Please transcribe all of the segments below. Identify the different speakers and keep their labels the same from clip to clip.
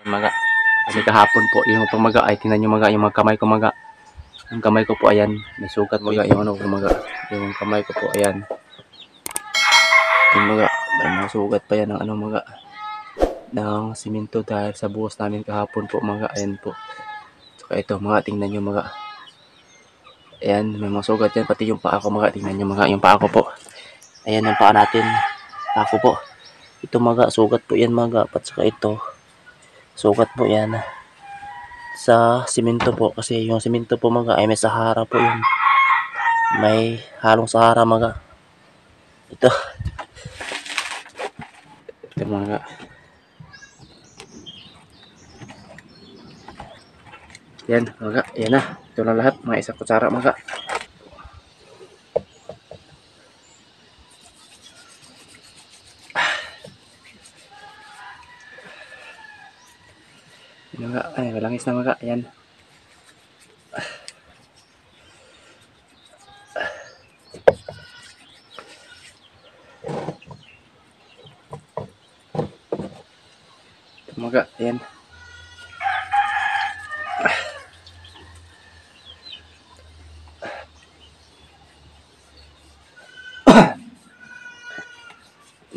Speaker 1: Mga kasi kahapon po yung pamaga ay tingnan nyo mga yung mga kamay ko mga. Yung kamay ko po ayan, may sugat mga yung ano mga yung kamay ko po ayan. Yung mga may mga sugat pa yan ng ano mga ng simento dahil sa buhos namin kahapon po mga ayan po. Saka ito mga tingnan nyo mga ayan may mga sugat yan pati yung paa ko mga tingnan nyo mga yung paa ko po. Ayan yung paa natin. Ako po. Ito mga sugat po yan mga at saka ito sugat po yan sa simento po kasi yung simento po mga ay may Sahara po yun. May halong Sahara mga. Ito mga yan mga yan na ito na lahat mga isang kutsara mga mga ay malangis na mga yan mga yan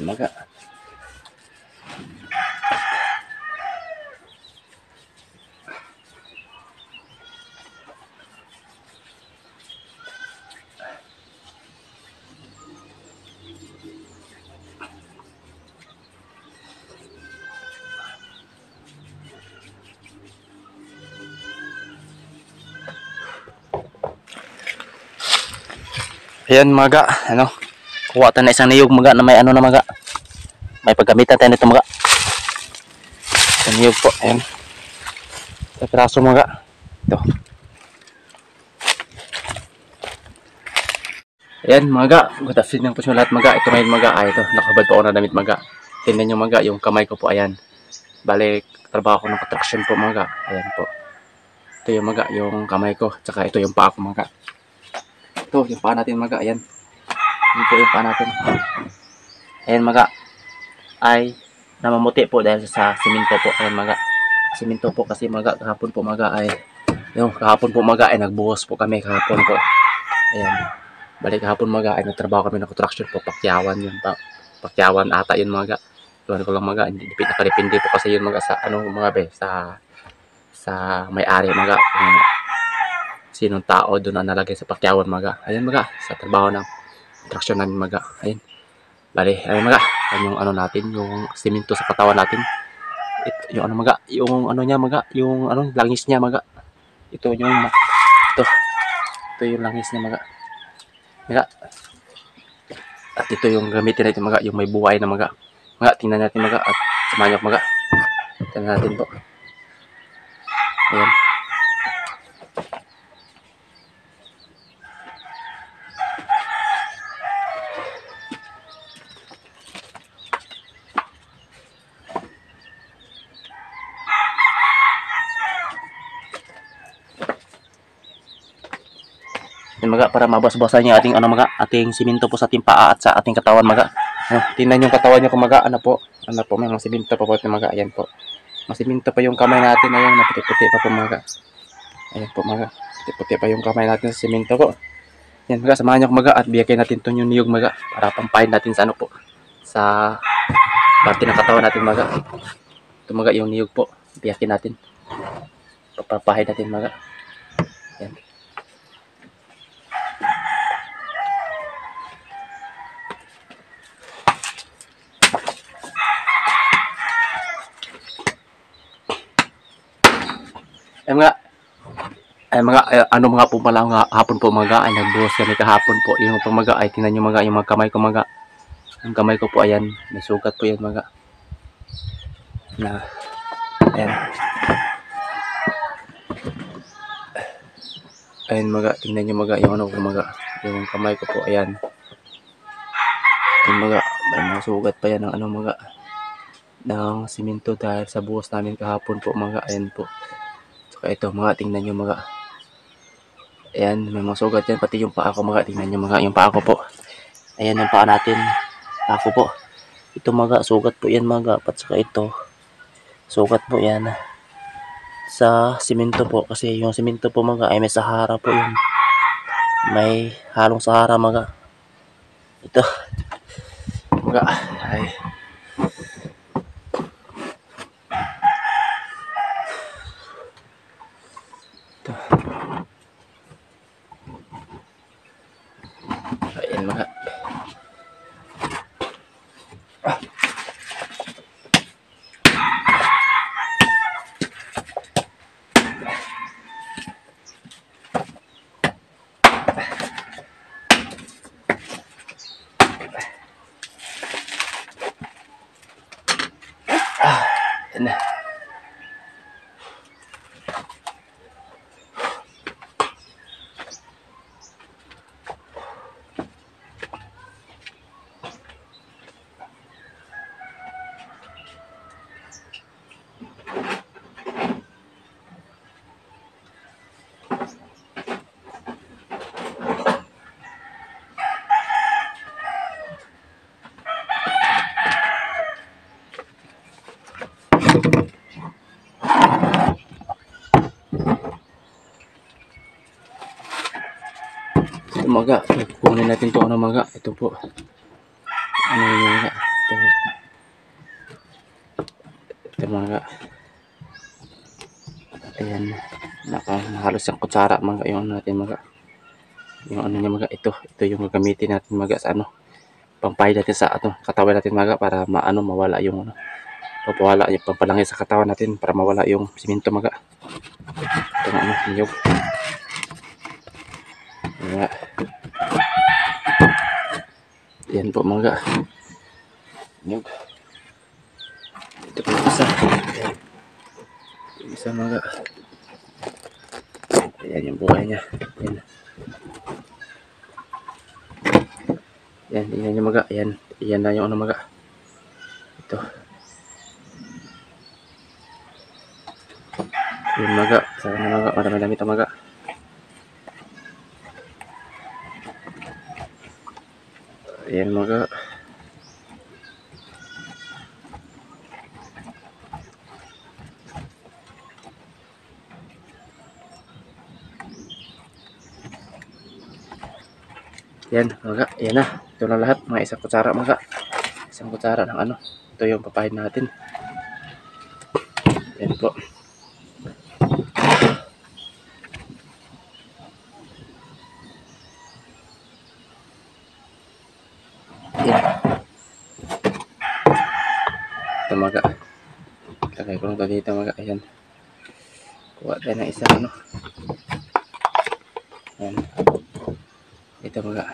Speaker 1: mga ayan mga ano kuha tayo na isang niyog mga na may ano na mga may paggamitan tayo nito mga isang niyog po ayan sa piraso mga ito ayan mga good afternoon po sa lahat mga ito ngayon mga ito nakabad po ako na damit mga tingnan nyo mga yung kamay ko po ayan balik trabaho ko ng construction po mga ayan po ito yung mga yung kamay ko tsaka ito yung paa ko mga ito yung paa natin mga ayan yun po yung paa natin ayan mga ay namamuti po dahil sa simento po ayan mga simento po kasi mga kahapon po mga ay yung kahapon po mga ay nagbuhos po kami kahapon po ayan balik kahapon mga ay nagtrabaho kami ng construction po pakyawan yun pakyawan ata yun mga iwan ko lang mga hindi nakalipindi po kasi yun mga sa ano mga be sa may-ari mga sinong tao doon ang nalagay sa pakyawan mga ayan mga sa trabaho ng construction namin mga ayan bali ayan mga ayan yung ano natin yung simento sa katawan natin yung ano mga yung ano niya mga yung ano langis niya mga ito yung ito yung langis niya mga at ito yung gamitin natin mga yung may buhay na mga tingnan natin mga at samahan nyo mga tingnan natin po ayan yan mga para mabas-basan yung ating ano mga ating simento po sa ating paa at sa ating katawan mga tingnan yung katawan nyo kung mga ano po may mga simento pa po mga ayan po masiminto pa yung kamay natin ayan naputi-puti pa po mga ayan po mga puti-puti pa yung kamay natin sa simento po yan mga samahan nyo mga at biyakay natin ito yung niyog mga para pampahin natin sa ano po sa parte ng katawan natin mga ito mga yung niyog po biyakin natin papapahin natin mga yan ay mga ano mga po pala hapon po mga ay nagbuhos kami kahapon po yung pamaga ay tingnan nyo mga yung mga kamay ko mga yung kamay ko po ayan may sugat po yan mga na ayan ayan mga tingnan nyo mga yung ano mga yung kamay ko po ayan yung mga may mga sugat pa yan ng ano mga ng simento dahil sa buhos namin kahapon po mga ayan po saka ito mga tingnan nyo mga ayan may mga sugat yan pati yung paa ko mga tingnan nyo mga yung paa ko po ayan yung paa natin ako po ito mga sugat po yan mga at saka ito Sukat po yan sa simento po, kasi yung simento po mga ay may Sahara po yun. May halong Sahara mga. Ito mga ay ito. Ayan mga. Ayan na. Mga, kunin natin to ano mga. Ito po. Ano yung mga. Ito mga. Ayan. Halos yung kutsara mga yung ano natin mga. Yung ano niya mga. Ito yung gagamitin natin mga sa ano. Pampahid natin sa ano, katawan natin mga para maano mawala yung ano. Papawala yung pampalangis sa katawan natin para mawala yung simento mga. Ito nga ano, niyog. Mga. Yan po mga. Niyog. Ito po isa. Yung isa mga. Ayan yung buhay niya. Ayan. Yan yung mga. Ayan. Ayan na yung ano mga. Ito. Yung mga. Sana na mga. Madami-dami ito mga. Ayan mga. Yan mga. Ayan na. Ito na lahat. Mga isang kutsara mga. Isang kutsara ng ano. Ito yung papahid natin. Yan po. Yan. Ito mga. Lagay ko lang ito dito mga. Ayan. Kuha tayo ng isang ano. Ayan. Ito mga.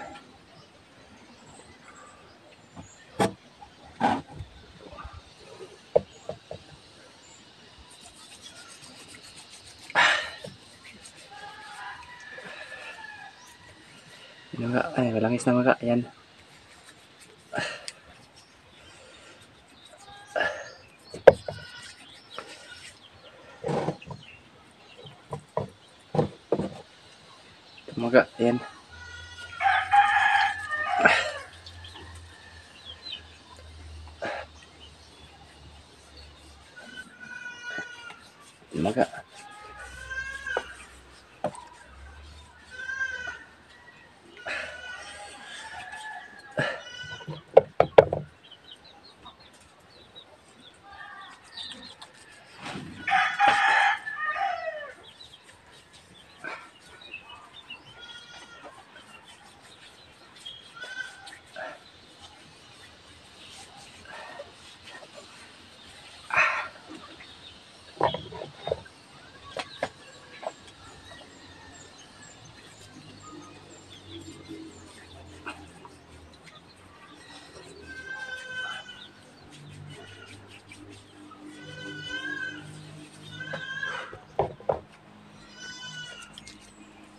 Speaker 1: Yan mga. Ay, walangis na mga. Ayan. Ito mga. Ayan. Mga.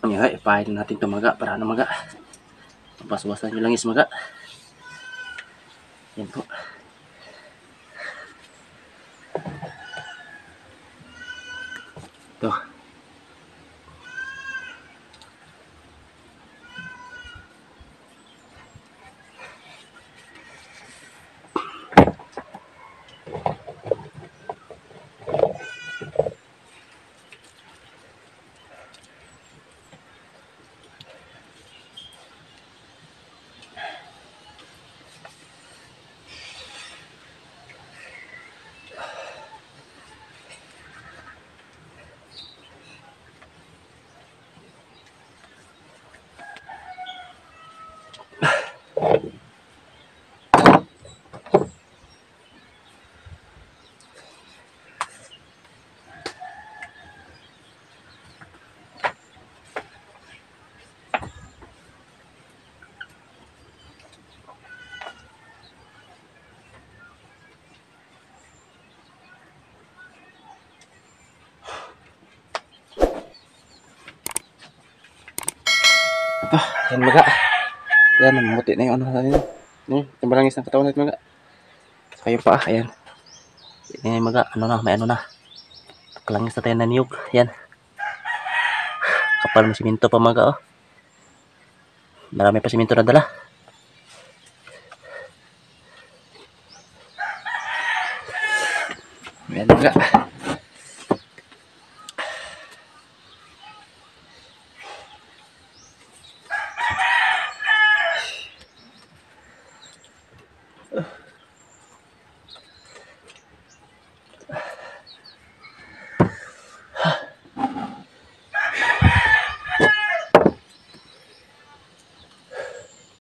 Speaker 1: Yan, ipahid natin ito mga para ano mga. Basbasan nyo langis mga. Yan po. Ito. Ito, yan mga. Yan, namumuti na yung ano natin. Yung balangis ng katawan natin mga. Saka yung paa, ayan. Yan mga, ano na, may ano na. Kalangis na tayo na niyog. Yan. Kapal mo siminto pa mga, oh. Marami pa siminto na dala. Yan mga.